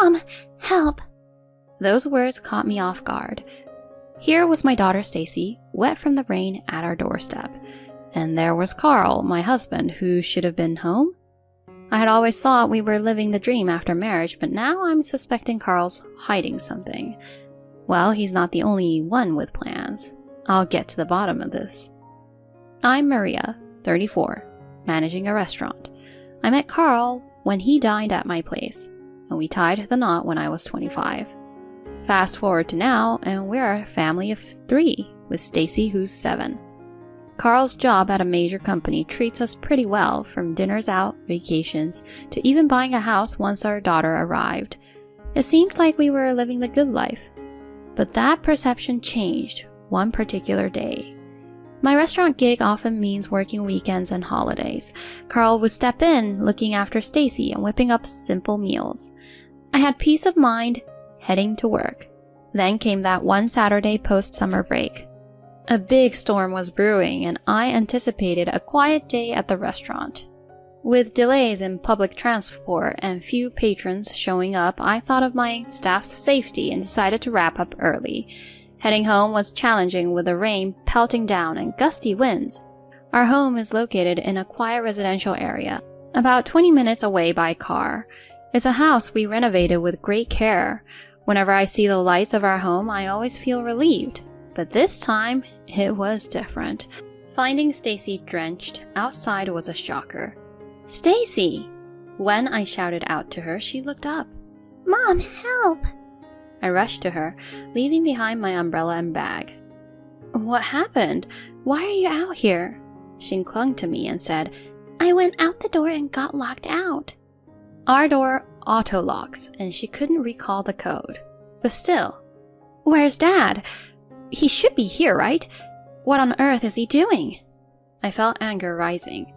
Mom, help! Those words caught me off guard. Here was my daughter Stacy, wet from the rain at our doorstep. And there was Carl, my husband, who should have been home. I had always thought we were living the dream after marriage, but now I'm suspecting Carl's hiding something. Well, he's not the only one with plans. I'll get to the bottom of this. I'm Maria, 34, managing a restaurant. I met Carl when he dined at my place, and we tied the knot when I was 25. Fast forward to now, and we're a family of 3, with Stacy, who's 7. Carl's job at a major company treats us pretty well, from dinners out, vacations, to even buying a house once our daughter arrived. It seemed like we were living the good life. But that perception changed one particular day. My restaurant gig often means working weekends and holidays. Carl would step in, looking after Stacy and whipping up simple meals. I had peace of mind heading to work. Then came that one Saturday post-summer break. A big storm was brewing, and I anticipated a quiet day at the restaurant. With delays in public transport and few patrons showing up, I thought of my staff's safety and decided to wrap up early. Heading home was challenging with the rain pelting down and gusty winds. Our home is located in a quiet residential area, about 20 minutes away by car. It's a house we renovated with great care. Whenever I see the lights of our home, I always feel relieved. But this time, it was different. Finding Stacy drenched outside was a shocker. "Stacy!" When I shouted out to her, she looked up. "Mom, help!" I rushed to her, leaving behind my umbrella and bag. "What happened? Why are you out here?" She clung to me and said, "I went out the door and got locked out." Our door auto-locks, and she couldn't recall the code. But still, "Where's Dad? He should be here, right? What on earth is he doing?" I felt anger rising.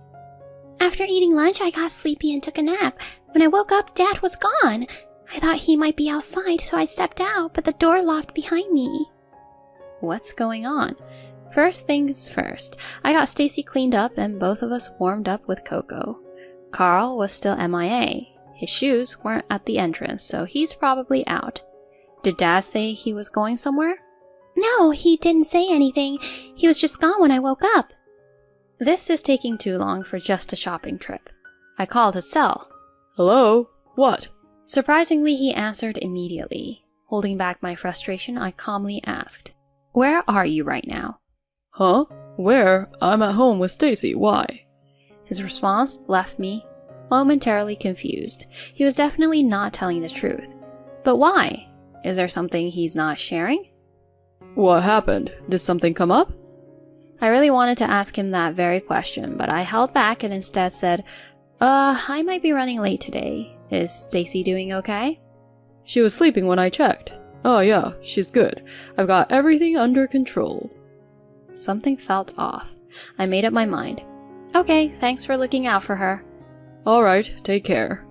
"After eating lunch, I got sleepy and took a nap. When I woke up, Dad was gone. I thought he might be outside, so I stepped out, but the door locked behind me." What's going on? First things first, I got Stacy cleaned up and both of us warmed up with cocoa. Carl was still MIA. His shoes weren't at the entrance, so he's probably out. Did Dad say he was going somewhere? "No, he didn't say anything. He was just gone when I woke up." This is taking too long for just a shopping trip. I called his cell. "Hello? What?" Surprisingly, he answered immediately. Holding back my frustration, I calmly asked, "Where are you right now?" "Huh? Where? I'm at home with Stacy. Why?" His response left me momentarily confused. He was definitely not telling the truth. But why? Is there something he's not sharing? "What happened? Did something come up?" I really wanted to ask him that very question, but I held back and instead said, I might be running late today. Is Stacy doing okay?" "She was sleeping when I checked. Oh yeah, she's good. I've got everything under control." Something felt off. I made up my mind. "Okay, thanks for looking out for her." "Alright, take care."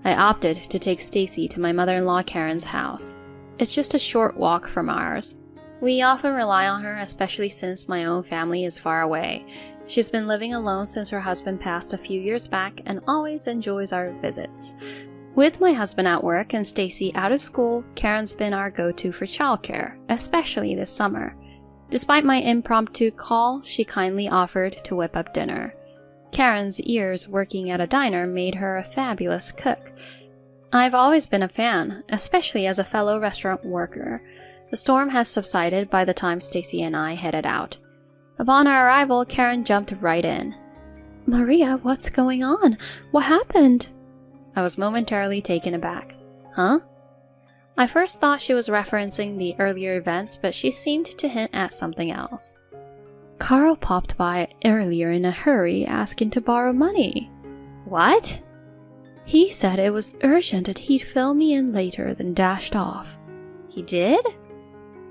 I opted to take Stacy to my mother-in-law Karen's house. It's just a short walk from ours. We often rely on her, especially since my own family is far away. She's been living alone since her husband passed a few years back and always enjoys our visits. With my husband at work and Stacy out of school, Karen's been our go-to for childcare, especially this summer. Despite my impromptu call, she kindly offered to whip up dinner. Karen's years working at a diner made her a fabulous cook. I've always been a fan, especially as a fellow restaurant worker. The storm has subsided by the time Stacy and I headed out. Upon our arrival, Karen jumped right in. "Maria, what's going on? What happened?" I was momentarily taken aback. "Huh?" I first thought she was referencing the earlier events, but she seemed to hint at something else. "Carl popped by earlier in a hurry asking to borrow money." "What?" "He said it was urgent and he'd fill me in later, then dashed off." "He did?"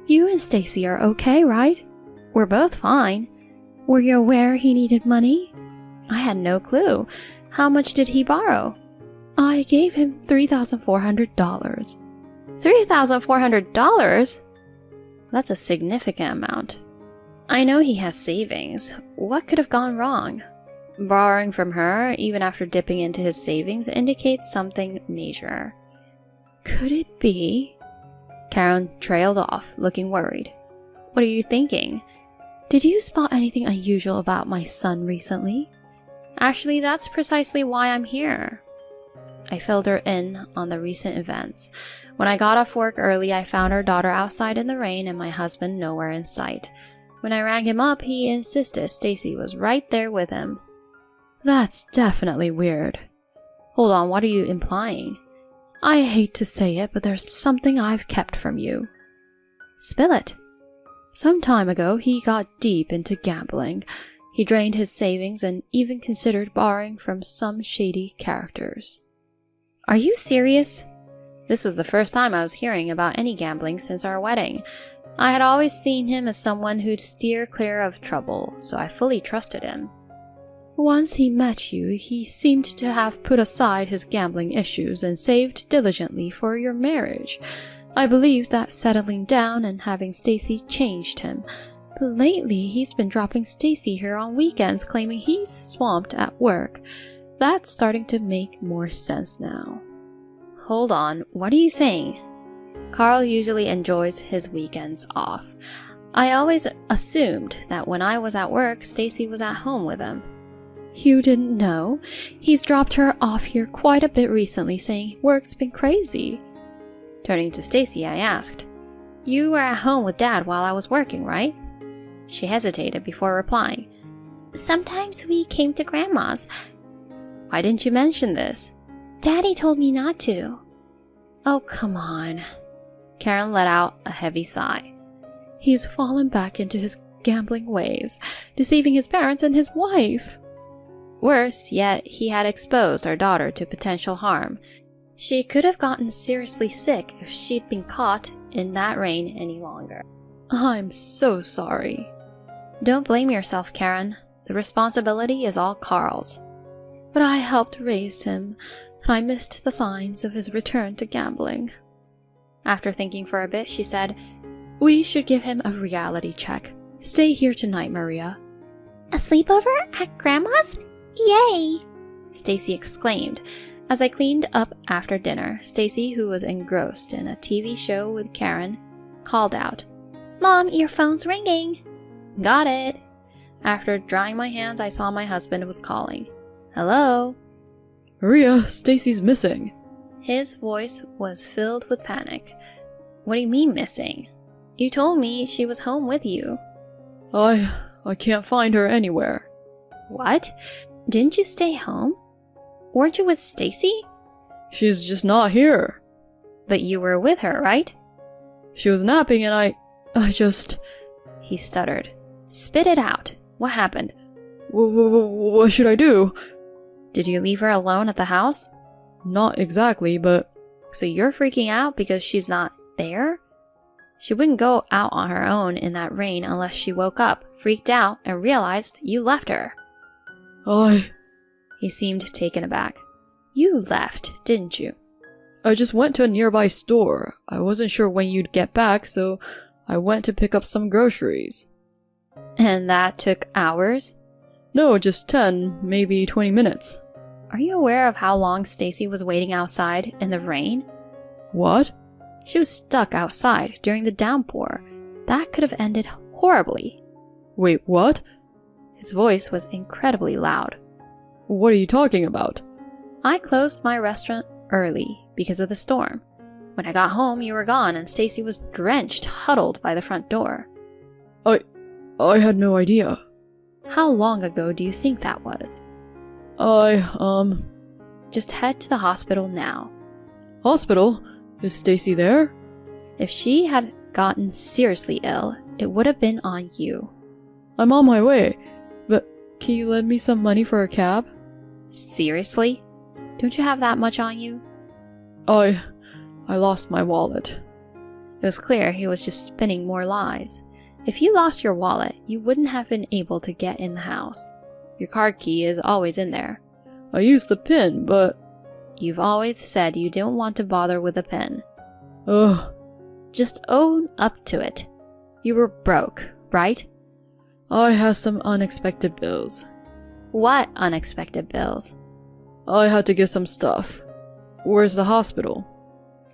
"You and Stacy are okay, right?" "We're both fine." "Were you aware he needed money?" "I had no clue. How much did he borrow?" "I gave him $3,400. $3,400? That's a significant amount. I know he has savings. What could have gone wrong? Borrowing from her, even after dipping into his savings, indicates something major. Could it be? Karen trailed off, looking worried. What are you thinking? Did you spot anything unusual about my son recently? Actually, that's precisely why I'm here. I filled her in on the recent events. When I got off work early, I found our daughter outside in the rain and my husband nowhere in sight. When I rang him up, he insisted Stacy was right there with him. That's definitely weird. Hold on, what are you implying? I hate to say it, but there's something I've kept from you. Spill it. Some time ago, he got deep into gambling. He drained his savings and even considered borrowing from some shady characters. Are you serious? This was the first time I was hearing about any gambling since our wedding. I had always seen him as someone who'd steer clear of trouble, so I fully trusted him. Once he met you, he seemed to have put aside his gambling issues and saved diligently for your marriage. I believe that settling down and having Stacy changed him. But lately, he's been dropping Stacy here on weekends, claiming he's swamped at work. That's starting to make more sense now. Hold on, what are you saying? Carl usually enjoys his weekends off. I always assumed that when I was at work, Stacy was at home with him. You didn't know? He's dropped her off here quite a bit recently, saying work's been crazy. Turning to Stacy, I asked, You were at home with Dad while I was working, right? She hesitated before replying. Sometimes we came to Grandma's. Why didn't you mention this? Daddy told me not to. Oh, come on. Karen let out a heavy sigh. He's fallen back into his gambling ways, deceiving his parents and his wife. Worse yet, he had exposed our daughter to potential harm. She could have gotten seriously sick if she'd been caught in that rain any longer. I'm so sorry. Don't blame yourself, Karen. The responsibility is all Carl's. But I helped raise him, and I missed the signs of his return to gambling. After thinking for a bit, she said, We should give him a reality check. Stay here tonight, Maria. A sleepover at Grandma's? Yay! Stacy exclaimed. As I cleaned up after dinner, Stacy, who was engrossed in a TV show with Karen, called out, Mom, your phone's ringing. Got it. After drying my hands, I saw my husband was calling. Hello? Maria, Stacy's missing. His voice was filled with panic. What do you mean missing? You told me she was home with you. I can't find her anywhere. What? Didn't you stay home? Weren't you with Stacy? She's just not here. But you were with her, right? She was napping and I just... He stuttered. Spit it out. What happened? What should I do? Did you leave her alone at the house? Not exactly, but... So you're freaking out because she's not there? She wouldn't go out on her own in that rain unless she woke up, freaked out, and realized you left her. He seemed taken aback. You left, didn't you? I just went to a nearby store. I wasn't sure when you'd get back, so I went to pick up some groceries. And that took hours? No, just 10, maybe 20 minutes. Are you aware of how long Stacy was waiting outside in the rain? What? She was stuck outside during the downpour. That could have ended horribly. Wait, what? His voice was incredibly loud. What are you talking about? I closed my restaurant early because of the storm. When I got home, you were gone and Stacy was drenched, huddled by the front door. I had no idea. How long ago do you think that was? Just head to the hospital now. Hospital? Is Stacy there? If she had gotten seriously ill, it would have been on you. I'm on my way, but can you lend me some money for a cab? Seriously? Don't you have that much on you? I lost my wallet. It was clear he was just spinning more lies. If you lost your wallet, you wouldn't have been able to get in the house. Your card key is always in there. I used the PIN, but... You've always said you didn't want to bother with a PIN. Ugh. Just own up to it. You were broke, right? I had some unexpected bills. What unexpected bills? I had to get some stuff. Where's the hospital?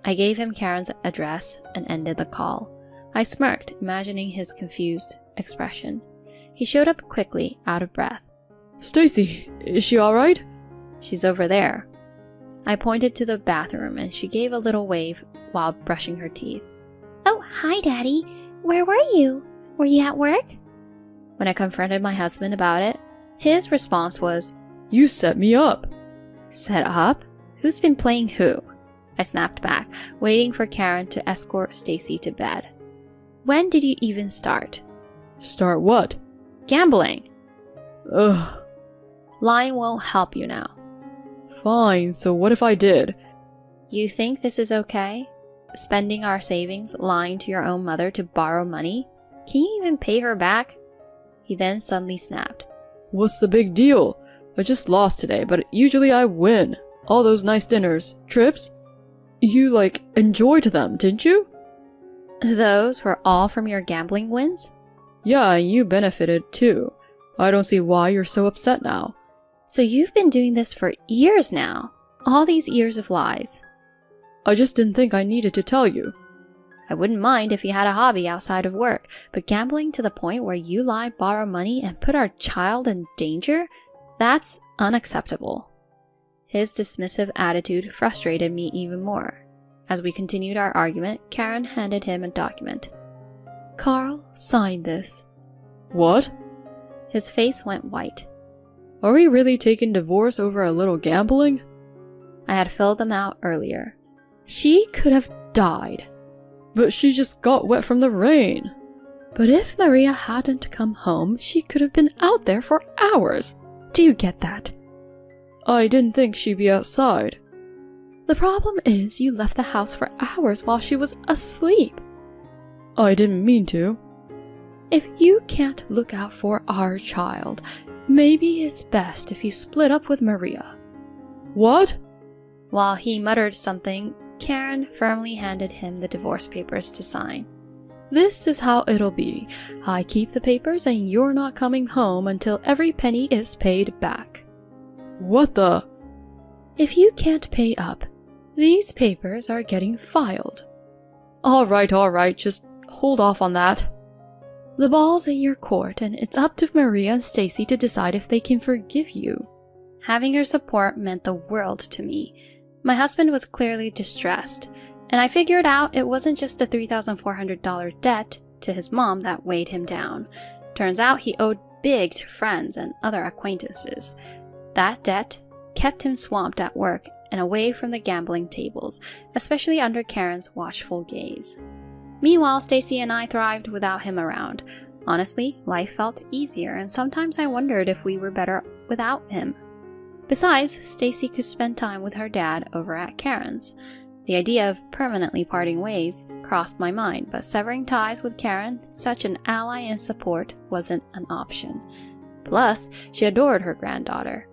I gave him Karen's address and ended the call. I smirked, imagining his confused expression. He showed up quickly, out of breath. Stacy, is she alright? She's over there. I pointed to the bathroom and she gave a little wave while brushing her teeth. Oh, hi, Daddy. Where were you? Were you at work? When I confronted my husband about it, his response was, You set me up. Set up? Who's been playing who? I snapped back, waiting for Karen to escort Stacy to bed. When did you even start? Start what? Gambling. Ugh. Lying won't help you now. Fine, so what if I did? You think this is okay? Spending our savings, lying to your own mother to borrow money? Can you even pay her back? He then suddenly snapped. What's the big deal? I just lost today, but usually I win. All those nice dinners, trips. You, enjoyed them, didn't you? Those were all from your gambling wins? Yeah, and you benefited too. I don't see why you're so upset now. So you've been doing this for years now. All these years of lies. I just didn't think I needed to tell you. I wouldn't mind if you had a hobby outside of work, but gambling to the point where you lie, borrow money, and put our child in danger? That's unacceptable. His dismissive attitude frustrated me even more. As we continued our argument, Karen handed him a document. Carl, sign this. What? His face went white. Are we really taking divorce over a little gambling? I had filled them out earlier. She could have died. But she just got wet from the rain. But if Maria hadn't come home, she could have been out there for hours. Do you get that? I didn't think she'd be outside. The problem is you left the house for hours while she was asleep. I didn't mean to. If you can't look out for our child, maybe it's best if you split up with Maria. What? While he muttered something, Karen firmly handed him the divorce papers to sign. This is how it'll be. I keep the papers and you're not coming home until every penny is paid back. What the? If you can't pay up, these papers are getting filed. All right, just hold off on that. The ball's in your court and it's up to Maria and Stacy to decide if they can forgive you. Having her support meant the world to me. My husband was clearly distressed, and I figured out it wasn't just a $3,400 debt to his mom that weighed him down. Turns out he owed big to friends and other acquaintances. That debt kept him swamped at work and away from the gambling tables, especially under Karen's watchful gaze. Meanwhile, Stacy and I thrived without him around. Honestly, life felt easier, and sometimes I wondered if we were better without him. Besides, Stacy could spend time with her dad over at Karen's. The idea of permanently parting ways crossed my mind, but severing ties with Karen, such an ally and support, wasn't an option. Plus, she adored her granddaughter.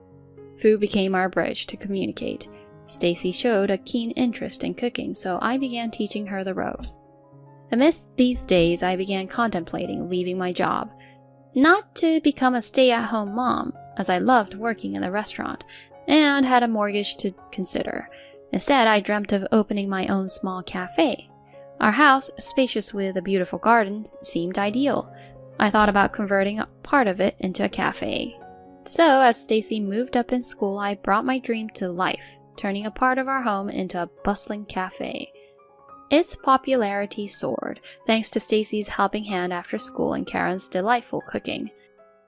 Food became our bridge to communicate. Stacy showed a keen interest in cooking, so I began teaching her the ropes. Amidst these days, I began contemplating leaving my job. Not to become a stay-at-home mom, as I loved working in the restaurant, and had a mortgage to consider. Instead, I dreamt of opening my own small cafe. Our house, spacious with a beautiful garden, seemed ideal. I thought about converting part of it into a cafe. So, as Stacy moved up in school, I brought my dream to life, turning a part of our home into a bustling cafe. Its popularity soared, thanks to Stacy's helping hand after school and Karen's delightful cooking.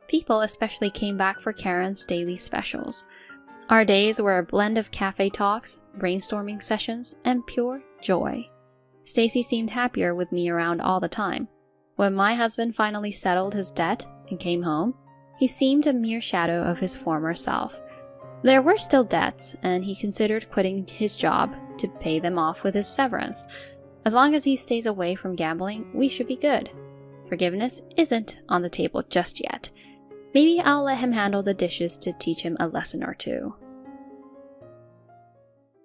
People especially came back for Karen's daily specials. Our days were a blend of cafe talks, brainstorming sessions, and pure joy. Stacy seemed happier with me around all the time. When my husband finally settled his debt and came home, he seemed a mere shadow of his former self. There were still debts, and he considered quitting his job to pay them off with his severance. As long as he stays away from gambling, we should be good. Forgiveness isn't on the table just yet. Maybe I'll let him handle the dishes to teach him a lesson or two.